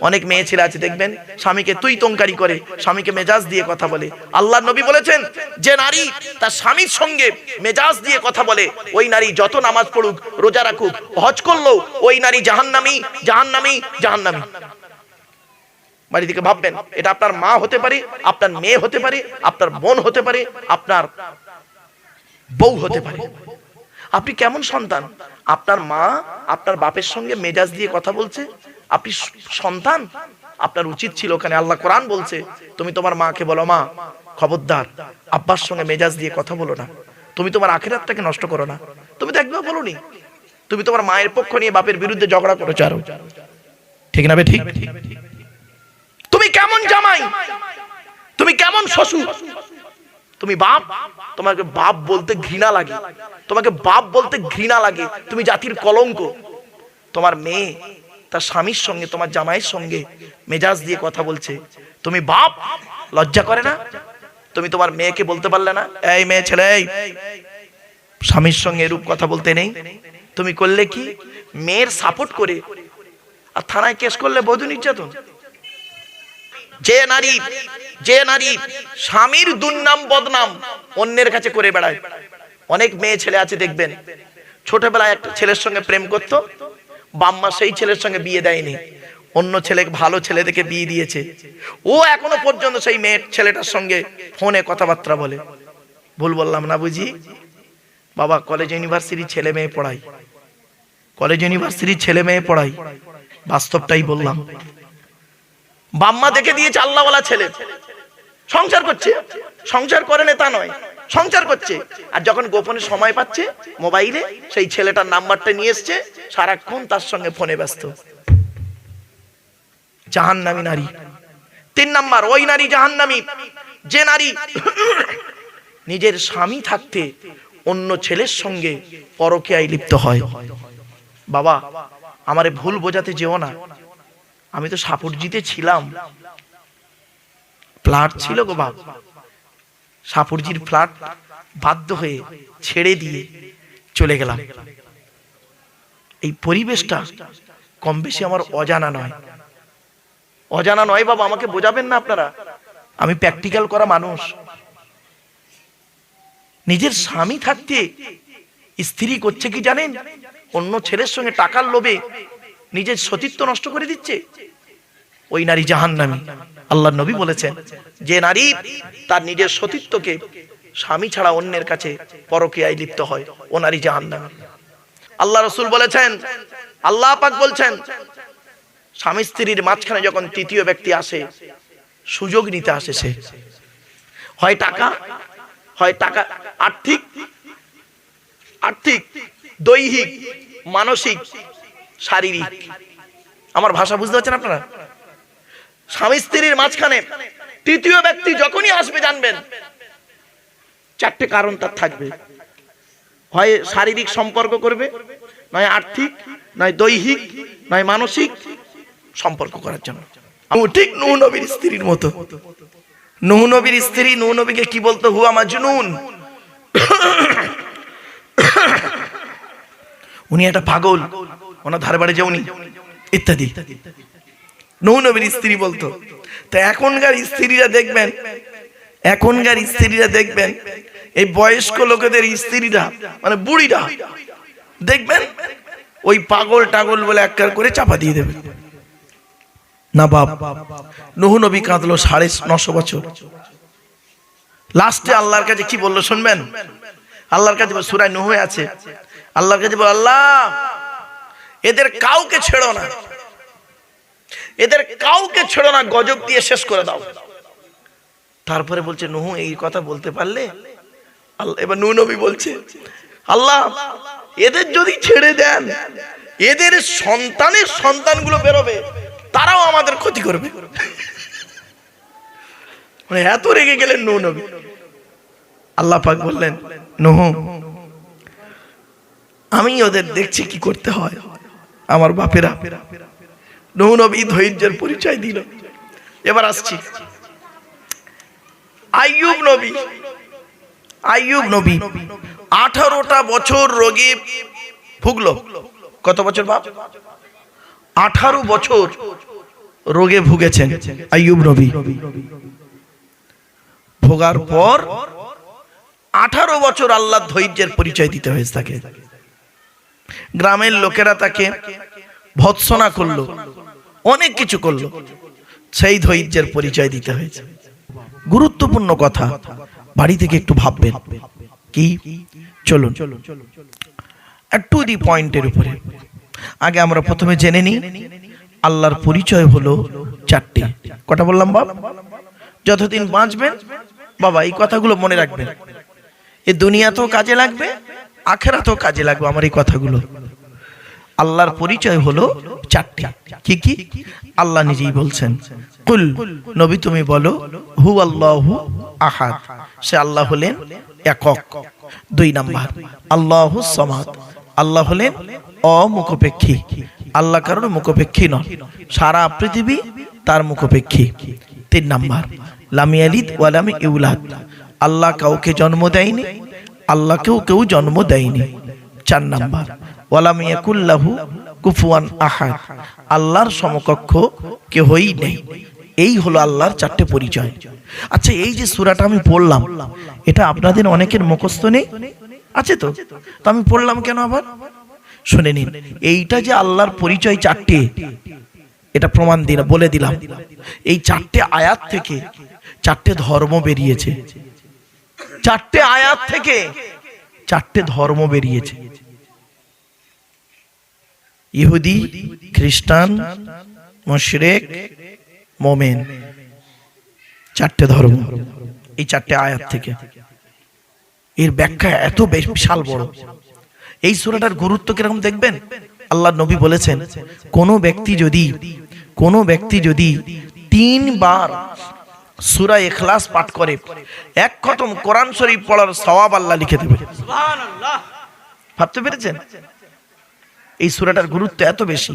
অনেক মেয়ে ছেলে আছে দেখবেন স্বামীকে তুই তঙ্কারি করে, স্বামীকে মেজাজ দিয়ে কথা বলে। আল্লাহর নবী বলেছেন যে নারী তার স্বামীর সঙ্গে মেজাজ দিয়ে কথা বলে, ওই নারী যত নামাজ পড়ুক, রোজা রাখুক, হজ করলো, ওই নারী জাহান্নামী, জাহান্নামী, জাহান্নামী। বাড়ি থেকে ভাববেন, এটা আপনার মা হতে পারে, আপনার মেয়ে হতে পারে, আপনার বোন হতে পারে, আপনার বউ হতে পারে। আপনি কেমন সন্তান? আপনার মা আপনার বাপের সঙ্গে মেজাজ দিয়ে কথা বলছে, আপনি সন্তান? আপনার উচিত ছিল, ওখানে আল্লাহ কোরআন বলছে, তুমি তোমার মাকে বলো, মা খবরদার আব্বার সঙ্গে মেজাজ দিয়ে কথা বলো না, তুমি তোমার আখিরাতটাকে নষ্ট করো না। তুমি তো একবার বলোনি, তুমি তোমার মায়ের পক্ষ নিয়ে বাপের বিরুদ্ধে ঝগড়া করেছো আরো, ঠিক না? ঠিক। তুমি কেমন জামাই, তুমি কেমন শ্বশুর, তুমি বাপ, তোমাকে বাপ বলতে ঘৃণা লাগে, তোমাকে বাপ বলতে ঘৃণা লাগে, তুমি জাতির কলঙ্ক। তোমার মেয়ে তার স্বামীর সঙ্গে, তোমার জামাইয়ের সঙ্গে মেজাজ দিয়ে কথা বলছে, তুমি বাপ, লজ্জা করে না? তুমি তোমার মেয়েকে বলতে পারলে না, এই মেয়ে ছেলে, এই স্বামীর সঙ্গে এরূপ কথা বলতে নেই? তুমি করলে কি? মেয়ের সাপোর্ট করে আর থানায় কেস করলে বধূ নির্যাতন। যে নারী স্বামীর দুর্নাম বদনাম অন্যের কাছে করে বেড়ায়। অনেক মেয়ে ছেলে আছে দেখবেন, ছোটবেলায় একটা ছেলের সঙ্গে প্রেম করত, বাম্মা সেই ছেলের সঙ্গে বিয়ে দেয়নি, অন্য ছেলে, ভালো ছেলে দেখে বিয়ে দিয়েছে। ও এখনো পর্যন্ত সেই মেয়ের ছেলেটার সঙ্গে ফোনে কথাবার্তা বলে। ভুল বললাম না বুঝি? বাবা কলেজ ইউনিভার্সিটির ছেলে মেয়ে পড়াই, কলেজ ইউনিভার্সিটির ছেলে মেয়ে পড়াই, বাস্তবটাই বললাম। বাম্মা দেখে দিয়েছে আল্লাহওয়ালা ছেলে, সংসার করছে, সংসার করে না তা নয়, সংসার করছে। আর যখন গোপনে সময় পাচ্ছে মোবাইলে সেই ছেলেটার নাম্বারটা নিয়ে এসছে, সারাক্ষণ তার সঙ্গে ফোনে ব্যস্ত। জাহান্নামী নারী। 3 নাম্বার, ওই নারী জাহান্নামী যে নারী নিজের স্বামী থাকতে অন্য ছেলের সঙ্গে পরকীয়ায় লিপ্ত হয়। বাবা আমারে ভুল বোঝাতে যেও না, আমি তো সাপুরজিতে ছিলাম, ফ্ল্যাট ছিল গো বাপ, সাপুরজির ফ্ল্যাট বাধ্য হয়ে ছেড়ে দিয়ে চলে গেলাম। এই পরিবেশটা কম বেশি আমার অজানা নয়, অজানা নয় বাবা, আমাকে বোঝাবেন না আপনারা, আমি প্র্যাকটিক্যাল করা মানুষ। নিজের স্বামী থাকতে স্ত্রী করছে কি জানেন? অন্য ছেলের সঙ্গে টাকার লোভে নিজের সতীত্ব নষ্ট করে দিচ্ছে, ওই নারী জাহান্নামী। আল্লাহর নবী বলেছেন যে নারী তার নিজের সতীত্বকে স্বামী ছাড়া অন্যের কাছে পরকীয়ায় লিপ্ত হয়, ও নারী জাহান্নামী। আল্লাহ রাসূল বলেছেন, আল্লাহ পাক বলছেন, স্বামী স্ত্রীর মাঝখানে যখন তৃতীয় ব্যক্তি আসে, সুযোগ নিতে আসে, সে হয় টাকা, হয় টাকা, আর্থিক, দৈহিক, মানসিক, শারীরিক। আমার ভাষা বুঝতে পারছেন আপনারা? স্বামী স্ত্রীর মাঝখানে তৃতীয় ব্যক্তি যখনই আসবে জানবেন 4টে কারণ তার থাকবে, হয় শারীরিক সম্পর্ক করবে, নয় আর্থিক, নয় দৈহিক, নয় মানসিক সম্পর্ক করার জন্য। ঠিক নূহ নবীর স্ত্রীর মতো। নূহ নবীর স্ত্রী নূহ নবীকে কি বলতো? হুয়া মাজনুন, উনি একটা পাগল, ওনার ধারে বাড়ি যাওনি, ইত্যাদি নূহ নবীর স্ত্রী বলতো। তো এখনকার স্ত্রীরা দেখবেন এই বয়স্ক লোকেদের স্ত্রীরা, মানে বুড়িরা দেখবেন ওই পাগল টাগল বলে একবার করে চাপা দিয়ে দেবে না। বাপ নূহ নবী কাঁদলো 950 বছর। লাস্টে আল্লাহর কাছে কি বললো শুনবেন? আল্লাহর কাছে সূরা নূহ আছে, আল্লাহর কাছে বল, আল্লাহ এদের কাউকে ছেড়ো না, এদের কাউকে ছেড়ো না, গজব দিয়ে শেষ করে দাও। তারপরে বলছে নূহ এই কথা বলতে পারলে আল্লাহ, এবার নূহ নবী বলছে, আল্লাহ এদের যদি ছেড়ে দেন, এদের সন্তানের সন্তানগুলো বেরোবে, তারাও আমাদের ক্ষতি করবে। মানে এত রেগে গেলেন নূহ নবী। আল্লাহ পাক বললেন, নূহ আমি ওদের দেখছি কি করতে হয়, আমার বাপেরা। নূহ নবী ধৈর্যের পরিচয় দিল। এবার আসছি আইয়ুব নবী 18টা বছর রোগে ভুগলো। কত বছর বাপ? 18 বছর রোগে ভুগেছেন আইয়ুব নবী। ভোগার পর 18 বছর আল্লাহর ধৈর্যের পরিচয় দিতে হয়েছে তাকে। গ্রামের লোকেরা তাকে ভৎসনা করলো, অনেক কিছু করলো, সেই ধৈর্যের পরিচয় দিতে হয়েছে। গুরুত্বপূর্ণ কথা, বাড়ি থেকে একটু ভাববেন। কি? চলুন টু দি পয়েন্টের উপরে। আগে আমরা প্রথমে জেনে নিই আল্লাহর পরিচয় হলো 4টে। কটা বললাম বাবা? যতদিন বাঁচবেন বাবা এই কথাগুলো মনে রাখবেন। এ দুনিয়াতেও কাজে লাগবে, আখিরাতেও কাজে লাগবে আমার এই কথাগুলো। আল্লাহর পরিচয় হলো 4টে। কি কি? আল্লাহ নিজেই বলছেন, কুল নবী তুমি বলো, হু আল্লাহু আহাদ, সে আল্লাহ হলেন একক। 2 নাম্বার আল্লাহু সামাদ, আল্লাহ হলেন অমুখপেক্ষী। আল্লাহ কারোর মুখপেক্ষী নন, সারা পৃথিবী তার মুখপেক্ষী। 3 নাম্বার লাম ইয়ালিদ ওয়া লাম ইউলাদ, আল্লাহ কাউকে জন্ম দেয়নি, আল্লাহকেও কেউ জন্ম দেয়নি। 4 নাম্বার ওয়ালাম ইয়াকুল লাহু কুফুয়ান আহাদ, আল্লাহর সমকক্ষ কেউই নেই। এই হলো আল্লাহর 4টে পরিচয়। আচ্ছা, এই যে সূরাটা আমি পড়লাম, এটা আপনাদের অনেকের মুখস্থ নেই, আছে তো? তো আমি পড়লাম কেন আবার? শুনে নিন। এইটা যে আল্লাহর পরিচয় 4টে, এটা প্রমাণ বলে দিলাম। এই 4টে আয়াত থেকে 4টে ধর্ম বেরিয়েছে। 4টে আয়াত থেকে 4টে ধর্ম বেরিয়েছে। ইহুদি, খ্রিস্টান, মুশরিক, মুমিন, 4টে ধর্ম এই 4টে আয়াত থেকে। এর ব্যাখ্যা এত বিশাল বড়। এই সূরাটার গুরুত্ব কিরকম দেখবেন। আল্লাহর নবী বলেছেন, কোন ব্যক্তি যদি 3 বার সূরা ইখলাস পাঠ করে, 1 খতম কোরআন শরীফ পড়ার সওয়াব আল্লাহ লিখে দেবে। সুবহানাল্লাহ। ভাবতে পেরেছেন? এই সূরাটার গুরুত্ব এত বেশি,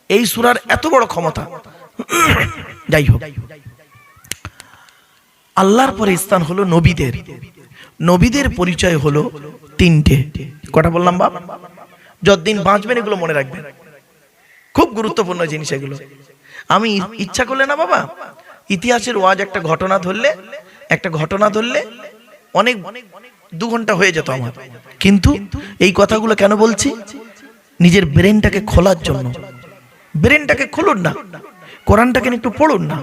এই সূরার এত বড় ক্ষমতা। যাই হোক, আল্লাহর পরে স্থান হলো নবীদের। নবীদের পরিচয় হলো 3টে। কটা বললাম বাপ? যতদিন বাঁচবেন এগুলো মনে রাখবেন, খুব গুরুত্বপূর্ণ জিনিস এগুলো। আমি ইচ্ছা করলে না বাবা, ইতিহাসের ওয়াজ একটা ঘটনা ধরলে অনেক 2 ঘন্টা হয়ে যেত আমার। কিন্তু এই কথাগুলো কেন বলছি? নিজের ব্রেনটাকে খোলার জন্য। ব্রেনটাকে খুলুন না, কোরআনটাকে একটু পড়ুন না।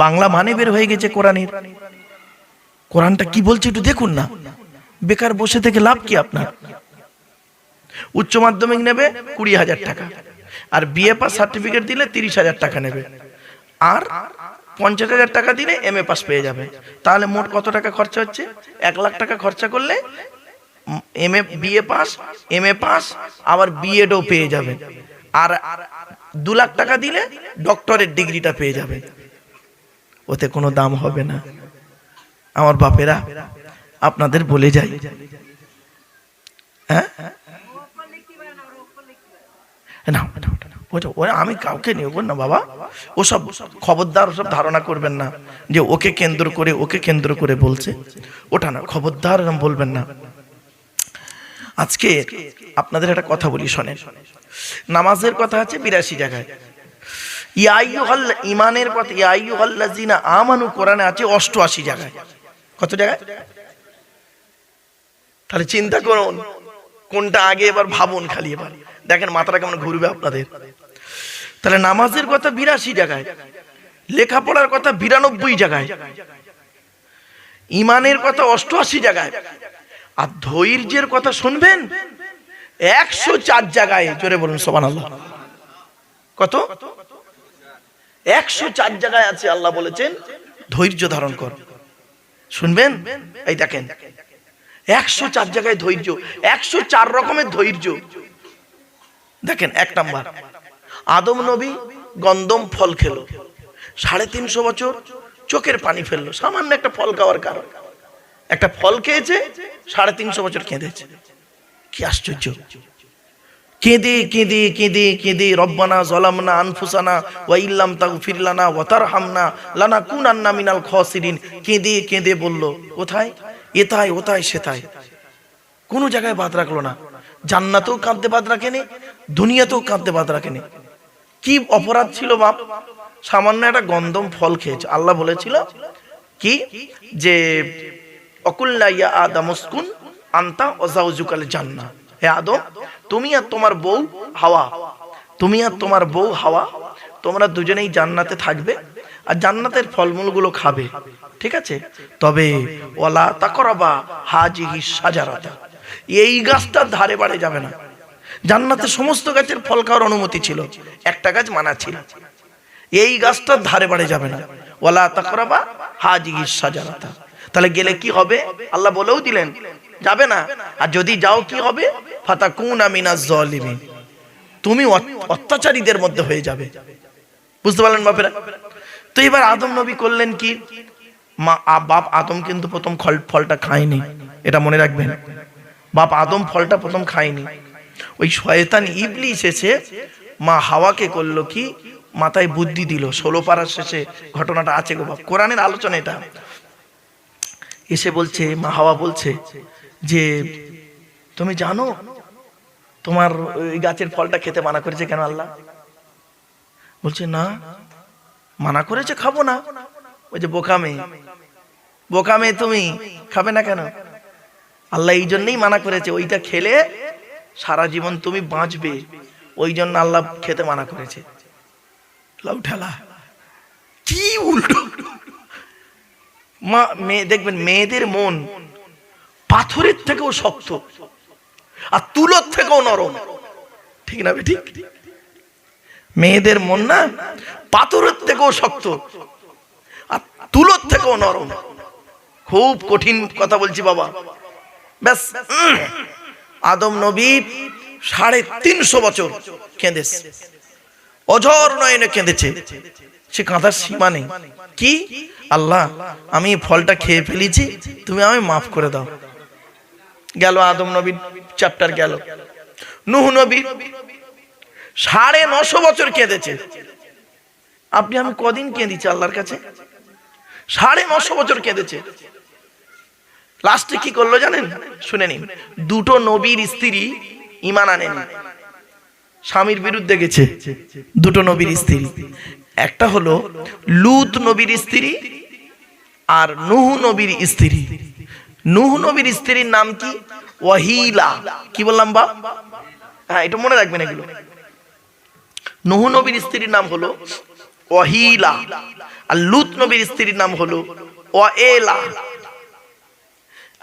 বাংলা মানে বের হয়ে গেছে কোরআনের, কোরআনটা কি বলছে একটু দেখুন না। বেকার বসে থেকে লাভ কি আপনার? উচ্চ মাধ্যমিক নেবে 20,000 টাকা, আর বিএ পাস সার্টিফিকেট দিলে 30,000 টাকা নেবে, আর 50,000 টাকা দিলে এমএ পাস পেয়ে যাবে। তাহলে মোট কত টাকা খরচা হচ্ছে? 1 লাখ টাকা খরচা করলে বিএ পাস, এমএ পাস, আবার বিএডও পেয়ে যাবে। আর 2 লাখ টাকা দিলে ডক্টরেট ডিগ্রিটা পেয়ে যাবে। ওতে কোনো দাম হবে না। আমার বাপেরা আপনাদের বলে যাই, হ্যাঁ না, আমি কাউকে নেব না বাবা, ওসব খবরদার, ওসব ধারণা করবেন না যে ওকে কেন্দ্র করে বলছে, ওটা না, খবরদার বলবেন না। আজকে আপনাদের একটা কথা বলি, শোনেন। নামাজের কথা আছে 82 জায়গায়, ইমানের কথা ইয়া আইয়ুহাল্লাযিনা আমানু কোরআনে আছে 88 জায়গায়। কত জায়গায়? তাহলে চিন্তা করুন কোনটা আগে, এবার ভাবুন খালি, এবার দেখেন মাথাটা কেমন ঘুরবে আপনাদের। তাহলে নামাজের কথা 82 জায়গায়, লেখাপড়ার কথা 92 জায়গায়, ইমানের কথা 88 জায়গায়, আর ধৈর্যের কথা শুনবেন 104 জায়গায়। জোরে বলুন সুবহানাল্লাহ। কত? 104 জায়গায় আছে। আল্লাহ বলেছেন ধৈর্য ধারণ কর। শুনবেন, এই দেখেন 104 জায়গায় ধৈর্য, 104 রকমের ধৈর্য। দেখেন, 1 নাম্বার, আদম নবী গন্ধম ফল খেলো, 350 বছর চোখের পানি ফেললো, সামান্য একটা ফল খাওয়ার কারণ। একটা ফল খেয়েছে, 350 বছর কেঁদেছে। কি আশ্চর্য! কেঁদে কেঁদে কেঁদে কেঁদে রব্বানা যালামনা আনফুসানা ওয়া ইল্লাম তাগফির লানা ওয়া তারহামনা লানাকুনান্না মিনাল খাসিরিন। কেঁদে কেঁদে বলল, কোথায়? এতায় ওতায় সেতায়, কোনো জায়গায় বাদ রাখলো না। জান্নাতেও কাঁদতে বাদ রাখেনি, দুনিয়াতেও কাঁদতে বাদ রাখেনি। কি অপরাধ ছিল বাপ? সামান্য একটা গন্ধম ফল খেয়েছে। আল্লাহ বলেছিল কি যে অকুল্লা ইয়া আদম উসকুন আনতা ওয়া যাওজুকাল জান্নাহ, হে আদম তুমি আর তোমার বউ হাওয়া, তুমি আর তোমার বউ হাওয়া তোমরা দুজনেই জান্নাতে থাকবে আর জান্নাতের ফলমূলগুলো খাবে, ঠিক আছে? তবে ওয়ালা তাকরাবা হাজিহি শাজারাতা, এই গাছটার ধারে বাড়ে যাবে না। জান্নাতে সমস্ত গাছের ফল খাওয়ার অনুমতি ছিল, একটা গাছ মানা ছিল, এই গাছটার ধারে বাড়ে যাবে না। ওয়ালা তাকরাবা হাজিহি শাজারাতা, তাহলে গেলে কি হবে? আল্লাহ বলেও দিলেন যাবে না, আর যদি যাও কি হবে? ফাতাকুনা মিনাজ জালিমিন, তুমি অত্যাচারীদের মধ্যে হয়ে যাবে। বুঝতে পারলেন বাপেরা? তো এবার আদম নবী করলেন কি? বাপ আদম কিন্তু প্রথম ফলটা খায়নি, এটা মনে রাখবেন। বাপ আদম ফলটা প্রথম খায়নি। ওই শয়তান ইবলিস এসে মা হাওয়াকে করলো কি? মাথায় বুদ্ধি দিল। 16 পারার শেষে ঘটনাটা আছে গো বাপ, কোরআনের আলোচনা এটা। এসে বলছে, মা হাওয়া বলছে যে তুমি জানো তোমার ওই গাছের ফলটা খেতে মানা করেছে কেন আল্লাহ? বলছে না, মানা করেছে খাবো না। ওই যে বোকা মেয়ে, বোকা মেয়ে, তুমি খাবে না কেন? আল্লাহ এই জন্যই মানা করেছে, ওইটা খেলে সারা জীবন তুমি বাঁচবে, ওই জন্য আল্লাহ খেতে মানা করেছে। লাউ ঠেলা, কি উল্টো! মা মেয়ে দেখবেন, মেয়েদের মন পাথরের থেকেও শক্ত আর তুলোর থেকেও নরম, ঠিক না? ঠিক, মেয়েদের মন না পাথরের থেকেও শক্ত আর তুলোর থেকেও নরম। খুব কঠিন কথা বলছি বাবা। ব্যাস, আদম নবী 350 বছর কেঁদেছে, অঝর নয়নে কেঁদেছে। সে কাঁদার সীমা নেই। কি? আল্লাহ আমি ফলটা খেয়ে ফেলেছি, তুমি আমায় মাফ করে দাও। গেল আদম নবীর চ্যাপ্টার গেল। নূহ নবী 950 বছর কেঁদেছে। আপনি আমি কদিন কেঁদেছি আল্লাহর কাছে? 950 বছর কেঁদেছে। লাস্টে কি করলো জানেন? শুনে নিন। 2টো নবীর স্ত্রী ঈমান আনেনি, স্বামীর বিরুদ্ধে গেছে। 2টো নবীর স্ত্রী, একটা হলো লূত নবীর স্ত্রী আর নূহ নবীর স্ত্রী। নূহ নবীর স্ত্রীর নাম কি? ওয়াহিলা। কি বললাম বা? হ্যাঁ, এটা মনে রাখবেন এগুলো। নূহ নবীর স্ত্রীর নাম হলো ওয়াহিলা আর লূত নবীর স্ত্রীর নাম হলো ওয়াইলা।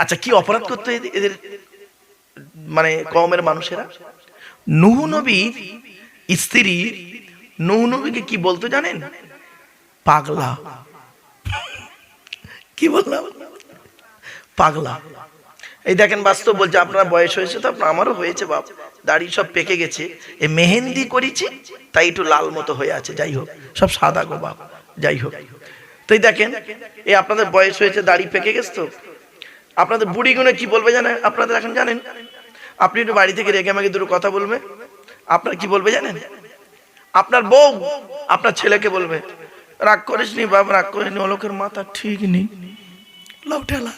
আচ্ছা, কি অপরাধ করতে এদের মানে কওমের মানুষেরা? নূহ নবীর স্ত্রী নূহ নবীকে কি বলতো জানেন? পাগলা। কি বললাম? পাগলা। এই দেখেন, বাস্তব বলছে, আপনার বয়স হয়েছে তো, আপনার আমারও হয়েছে বাপ, দাড়ি সব পেকে গেছে, এই মেহেন্দি করেছি তাই একটু লাল মতো হয়ে আছে। যাই হোক, সব সাদা গো বাপ, যাই হোক। তো এই দেখেন, এই আপনাদের বয়স হয়েছে, দাড়ি পেকে গেছে, তো আপনাদের বুড়ি গুনে কি বলবে জানেন? আপনাদের এখন জানেন, আপনি একটু বাড়ি থেকে রেগে মেগে দুটো কথা বলবে, আপনার কি বলবে জানেন? আপনার বউ আপনার ছেলেকে বলবে, রাগ করিস নি বাপ, রাগ করিস নি, ও লোকের মাথা ঠিক নেই, লাউ ঠেলা।